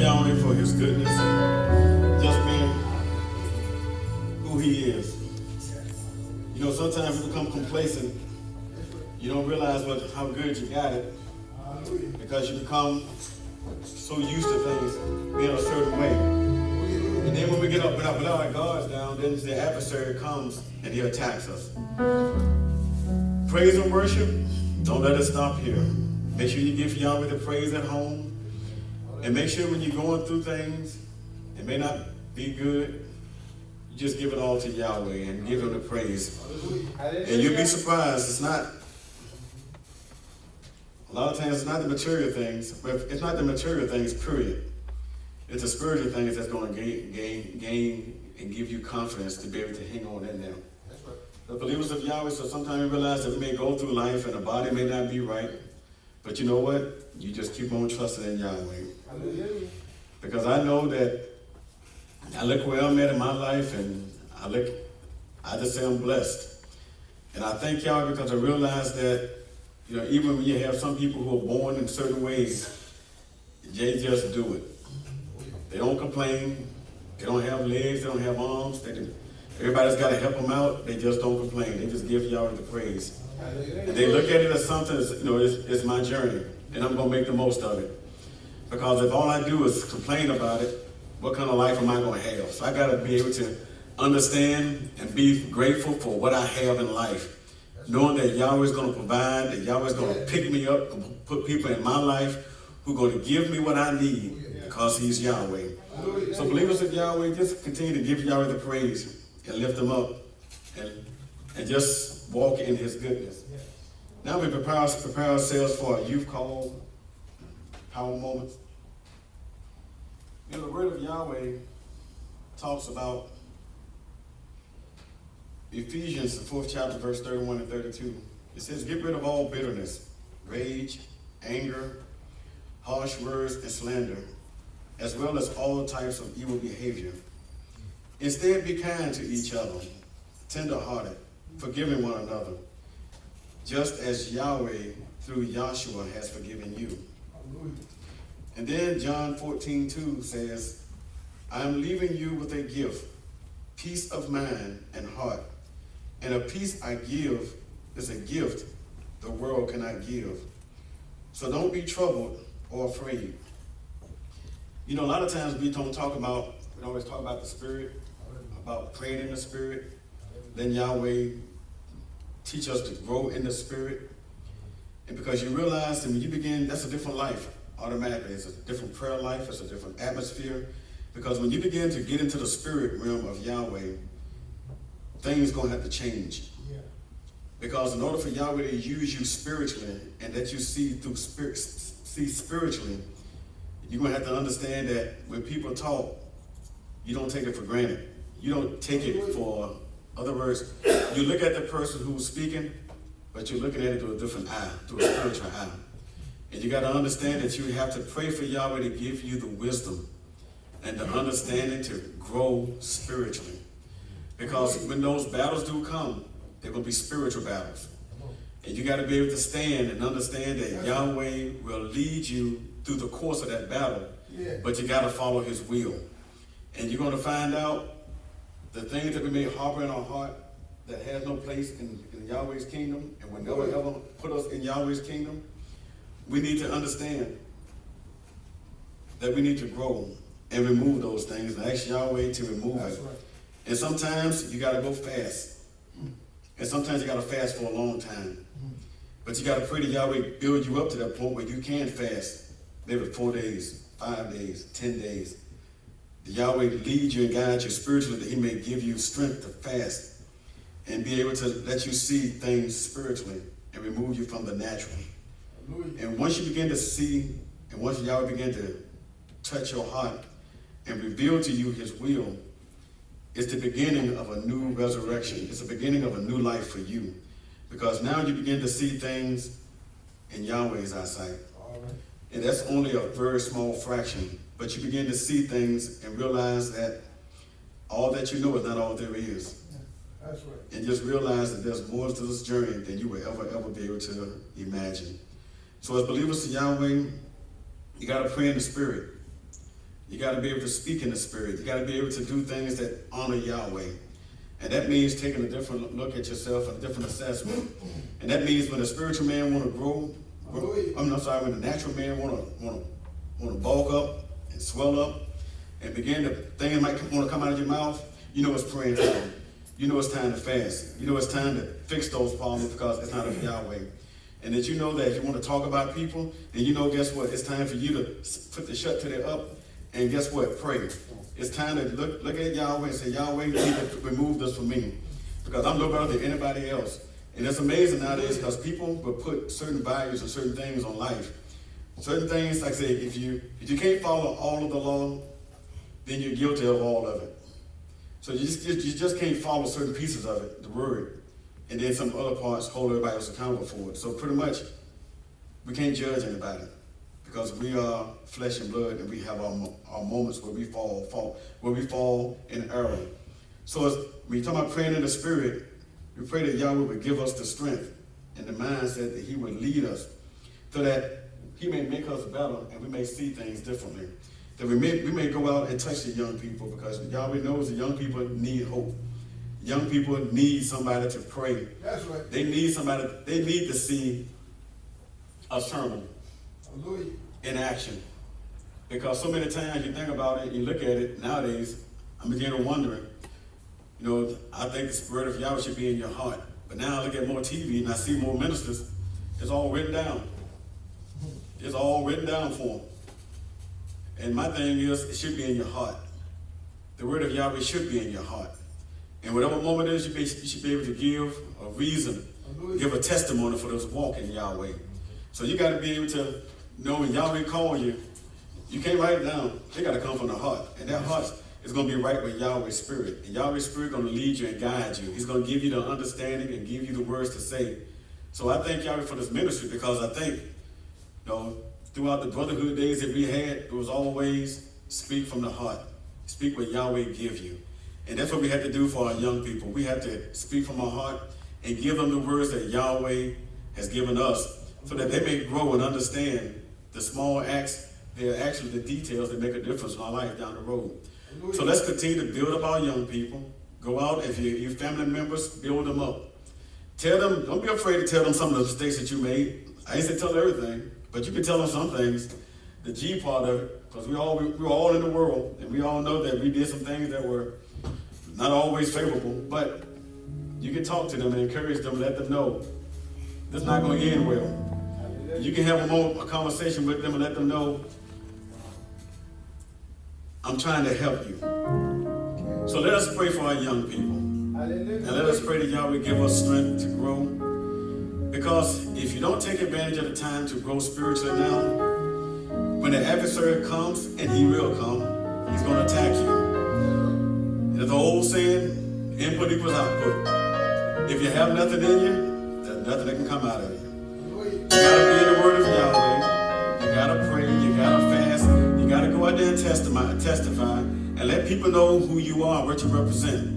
Yahweh for his goodness, just being who he is. You know, sometimes you become complacent. You don't realize how good you got it because you become so used to things being a certain way. And then when we get up without our guards down, then the adversary comes and he attacks us. Praise and worship, don't let it stop here. Make sure you give Yahweh the praise at home. And make sure when you're going through things, it may not be good, you just give it all to Yahweh and give him the praise. And you'll be surprised. It's not, a lot of times it's not the material things, but it's not the material things, period. It's the spiritual things that's going to gain and give you confidence to be able to hang on in there. The believers of Yahweh, so sometimes we realize that we may go through life and the body may not be right, but you know what? You just keep on trusting in Yahweh. Because I know that I look where I'm at in my life and I just say I'm blessed. And I thank Yahweh because I realize that, you know, even when you have some people who are born in certain ways, they just do it. They don't complain. They don't have legs. They don't have arms. Everybody's got to help them out. They just don't complain. They just give Yahweh the praise. And they look at it as something, you know, it's my journey, and I'm going to make the most of it. Because if all I do is complain about it, what kind of life am I going to have? So I got to be able to understand and be grateful for what I have in life. Knowing that Yahweh is going to provide, that Yahweh is going to pick me up, put people in my life who are going to give me what I need because he's Yahweh. So believers of Yahweh, just continue to give Yahweh the praise and lift him up and just walk in his goodness. Now we prepare ourselves for a youth call, power moments. You know, the word of Yahweh talks about Ephesians, the 4th chapter, verse 31 and 32. It says, get rid of all bitterness, rage, anger, harsh words, and slander, as well as all types of evil behavior. Instead, be kind to each other, tender-hearted, forgiving one another, just as Yahweh through Yahshua has forgiven you. And then John 14:2 says, I am leaving you with a gift, peace of mind and heart. And a peace I give is a gift the world cannot give. So don't be troubled or afraid. You know, a lot of times we always talk about the Spirit, about praying in the Spirit. Then Yahweh teach us to grow in the Spirit. And because you realize that when you begin, that's a different life automatically. It's a different prayer life. It's a different atmosphere. Because when you begin to get into the spirit realm of Yahweh, things going to have to change. Yeah. Because in order for Yahweh to use you spiritually and that you see spiritually, you're going to have to understand that when people talk, you don't take it for granted. You don't take it for, in other words, you look at the person who's speaking, but you're looking at it through a different eye, through a spiritual eye. And you got to understand that you have to pray for Yahweh to give you the wisdom and the understanding to grow spiritually. Because when those battles do come, they're going to be spiritual battles. And you got to be able to stand and understand that Yahweh will lead you through the course of that battle, but you got to follow his will. And you're going to find out the things that we may harbor in our heart that has no place in Yahweh's kingdom and will never ever put us in Yahweh's kingdom. We need to understand that we need to grow and remove those things and ask Yahweh to remove it. Right. And sometimes you got to go fast. And sometimes you got to fast for a long time. But you got to pray that Yahweh build you up to that point where you can fast. Maybe 4 days, 5 days, 10 days. The Yahweh lead you and guide you spiritually that he may give you strength to fast and be able to let you see things spiritually and remove you from the natural. And once you begin to see, and once Yahweh begin to touch your heart and reveal to you his will, it's the beginning of a new resurrection. It's the beginning of a new life for you. Because now you begin to see things in Yahweh's eyesight. And that's only a very small fraction. But you begin to see things and realize that all that you know is not all there is. That's right. And just realize that there's more to this journey than you will ever be able to imagine. So as believers to Yahweh, you got to pray in the Spirit. You got to be able to speak in the Spirit. You got to be able to do things that honor Yahweh. And that means taking a different look at yourself, a different assessment. And that means when the spiritual man want to grow, when the natural man want to bulk up and swell up and begin to, things might want to come out of your mouth, you know it's praying time. You know it's time to fast. You know it's time to fix those problems because it's not of Yahweh. And that you know that if you want to talk about people, then you know, guess what? It's time for you to put the shut to the up and guess what? Pray. It's time to look at Yahweh and say, Yahweh, you need to remove this from me because I'm no better than anybody else. And it's amazing nowadays because people will put certain values and certain things on life. Certain things, like I say, if you can't follow all of the law, then you're guilty of all of it. So you just can't follow certain pieces of it, the word, and then some other parts hold everybody else accountable for it. So pretty much, we can't judge anybody because we are flesh and blood, and we have our moments where we fall in error. So when you talk about praying in the Spirit, we pray that Yahweh would give us the strength and the mindset that He would lead us, so that He may make us better and we may see things differently. That we may go out and touch the young people because Yahweh knows the young people need hope. Young people need somebody to pray. That's right. They need somebody, they need to see a sermon in action. Because so many times you think about it, you look at it nowadays, I'm beginning to wonder, I think the Spirit of Yahweh should be in your heart. But now I look at more TV and I see more ministers, it's all written down. It's all written down for them. And my thing is, it should be in your heart. The word of Yahweh should be in your heart. And whatever moment it is, you should be able to give a reason, give a testimony for those walking Yahweh. So you got to be able to know when Yahweh calls you, you can't write it down. They got to come from the heart. And that heart is going to be right with Yahweh's Spirit. And Yahweh's Spirit is going to lead you and guide you. He's going to give you the understanding and give you the words to say. So I thank Yahweh for this ministry because I think, throughout the brotherhood days that we had, it was always speak from the heart. Speak what Yahweh give you. And that's what we have to do for our young people. We have to speak from our heart and give them the words that Yahweh has given us so that they may grow and understand the small acts. They're actually the details that make a difference in our life down the road. So let's continue to build up our young people. Go out, if your family members, build them up. Tell them, don't be afraid to tell them some of the mistakes that you made. I ain't say tell everything. But you can tell them some things, the G part of it, because we're all in the world, and we all know that we did some things that were not always favorable, but you can talk to them and encourage them, let them know this is not going to end well. You can have a conversation with them and let them know, I'm trying to help you. So let us pray for our young people. And let us pray that Yahweh give us strength to grow. Because if you don't take advantage of the time to grow spiritually now, when the adversary comes, and he will come, he's going to attack you. There's the old saying, input equals output. If you have nothing in you, there's nothing that can come out of you. You got to be in the word of Yahweh. You got to pray. You got to fast. You got to go out there and testify and let people know who you are, what you represent.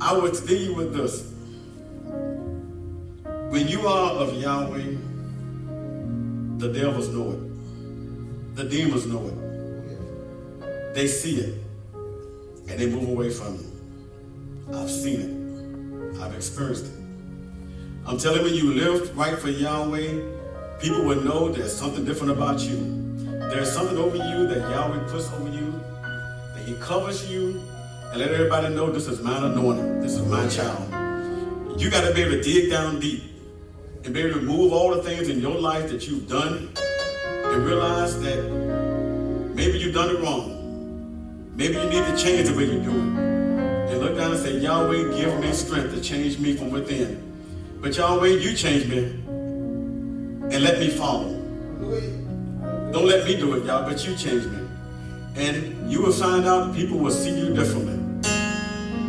I would leave you with this. When you are of Yahweh, the devils know it. The demons know it. They see it. And they move away from you. I've seen it. I've experienced it. I'm telling you, when you live right for Yahweh, people will know there's something different about you. There's something over you that Yahweh puts over you, that He covers you, and let everybody know this is my anointing. This is my child. You got to be able to dig down deep and be able to remove all the things in your life that you've done and realize that maybe you've done it wrong. Maybe you need to change the way you do it. And look down and say, Yahweh, give me strength to change me from within. But Yahweh, you change me and let me follow. Don't let me do it, Yahweh, but you change me. And you will find out people will see you differently.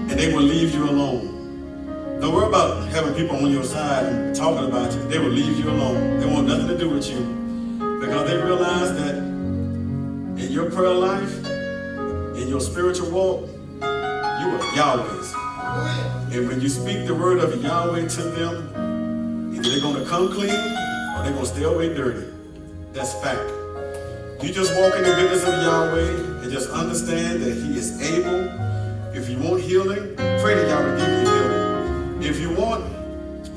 And they will leave you alone. Don't worry about having people on your side and talking about you. They will leave you alone. They want nothing to do with you. Because they realize that in your prayer life, in your spiritual walk, you are Yahweh's. And when you speak the word of Yahweh to them, either they're going to come clean or they're going to stay away dirty. That's fact. You just walk in the goodness of Yahweh and just understand that He is able. If you want healing, pray that Yahweh give you healing. If you want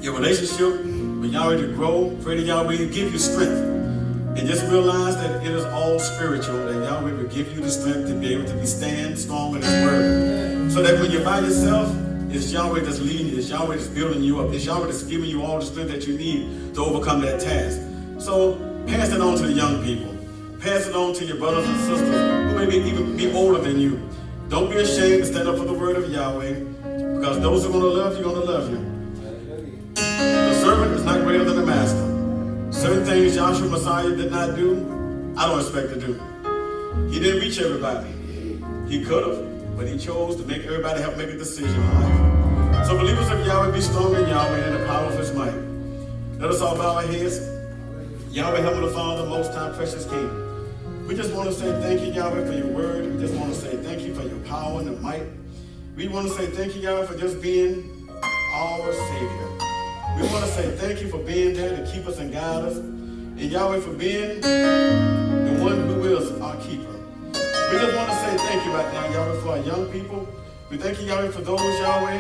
your relationship with Yahweh to grow, pray that Yahweh give you strength. And just realize that it is all spiritual, that Yahweh will give you the strength to be able to stand strong in His word. So that when you're by yourself, it's Yahweh that's leading you, it's Yahweh that's building you up, it's Yahweh that's giving you all the strength that you need to overcome that task. So pass it on to the young people. Pass it on to your brothers and sisters who may even be older than you. Don't be ashamed to stand up for the word of Yahweh, because those who are going to love you are going to love you. The servant is not greater than the master. Certain things Yahshua Messiah did not do, I don't expect to do. He didn't reach everybody. He could have, but He chose to make everybody help make a decision in life. So believers of Yahweh, be strong in Yahweh and in the power of His might. Let us all bow our heads. Yahweh, Heavenly Father, Most High, Precious King. We just want to say thank you, Yahweh, for your word. We just want to say thank you for your power and the might. We want to say thank you, Yahweh, for just being our Savior. We want to say thank you for being there to keep us and guide us. And Yahweh, for being the one who is our keeper. We just want to say thank you right now, Yahweh, for our young people. We thank you, Yahweh, for those, Yahweh,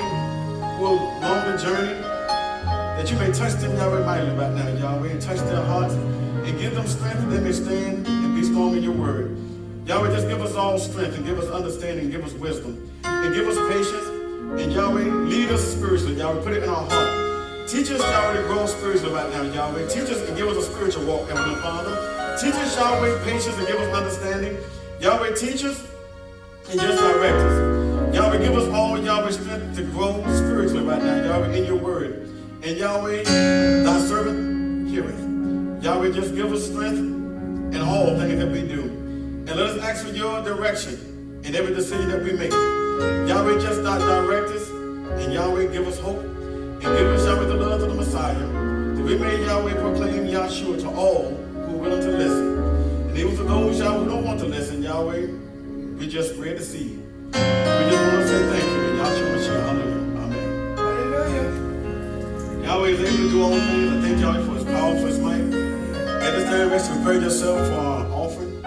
who are on the journey, that you may touch them, Yahweh, mightily right now, Yahweh, and touch their hearts and give them strength that they may stand and be strong in your word. Yahweh, just give us all strength and give us understanding and give us wisdom and give us patience. And Yahweh, lead us spiritually, Yahweh, put it in our heart. Teach us, Yahweh, to grow spiritually right now, Yahweh. Teach us and give us a spiritual walk, Heavenly Father. Teach us, Yahweh, patience and give us understanding. Yahweh, teach us and just direct us. Yahweh, give us all, Yahweh, strength to grow spiritually right now, Yahweh, in your word. And Yahweh, thy servant heareth. Yahweh, just give us strength in all things that we do. And let us ask for your direction in every decision that we make. Yahweh, just direct us. And Yahweh, give us hope. And give us, Yahweh, the love of the Messiah. That we may, Yahweh, proclaim Yahshua to all who are willing to listen. And even for those, Yahweh, who don't want to listen, Yahweh, we just spread the seed. We just want to say thank you in Yahshua Mashiach. Hallelujah. Amen. Hallelujah. Yahweh is able to do all things. I thank Yahweh for His power, for His might. At this time, rest, prepare yourself for our offering.